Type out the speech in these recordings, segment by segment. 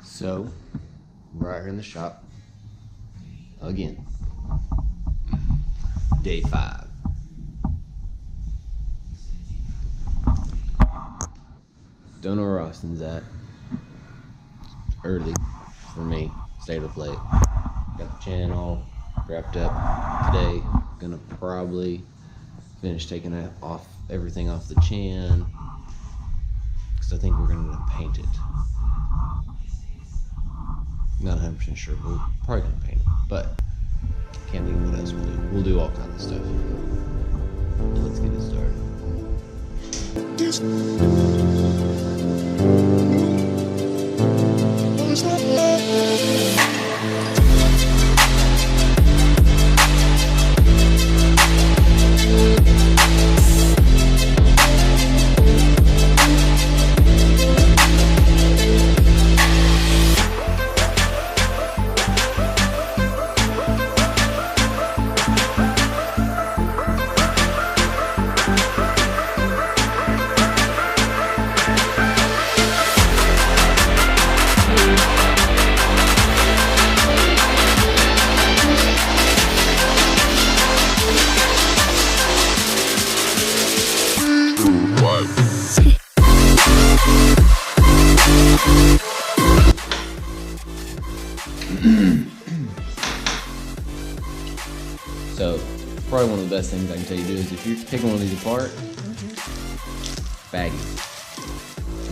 So, we're out here in the shop again. Day 5. Don't know where Austin's at. Early for me. Stayed up late. Got the channel wrapped up today. Gonna probably finish taking everything off the chin, because I think we're gonna paint it. Not 100% sure, but we're probably gonna paint it. But can't think of what else we'll do. We'll do all kinds of stuff. Let's get it started. So, probably one of the best things I can tell you to do is if you're taking one of these apart, baggy.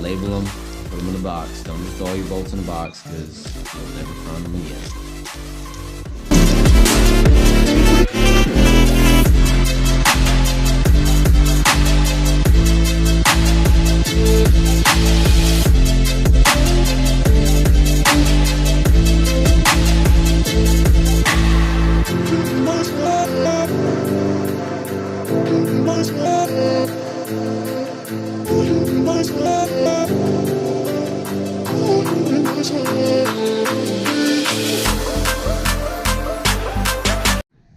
Label them, put them in a box. Don't just throw all your bolts in a box, because you'll never find them again.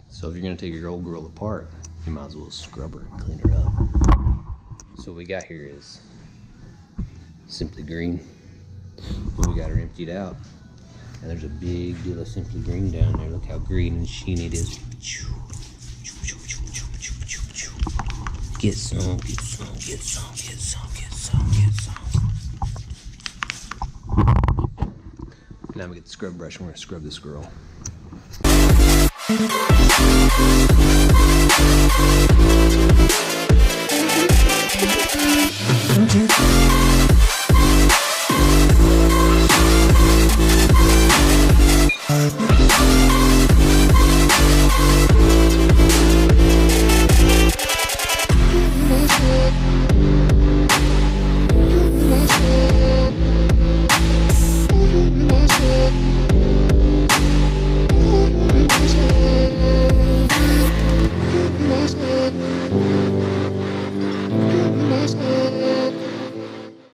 So if you're gonna take your old grill apart, you might as well scrub her and clean her up. So what we got here is Simply Green. And we got her emptied out. And there's a big deal of Simply Green down there. Look how green and sheeny it is. Get some, get some, get some, get some, get some, get some. Now we get the scrub brush and we're gonna scrub this girl.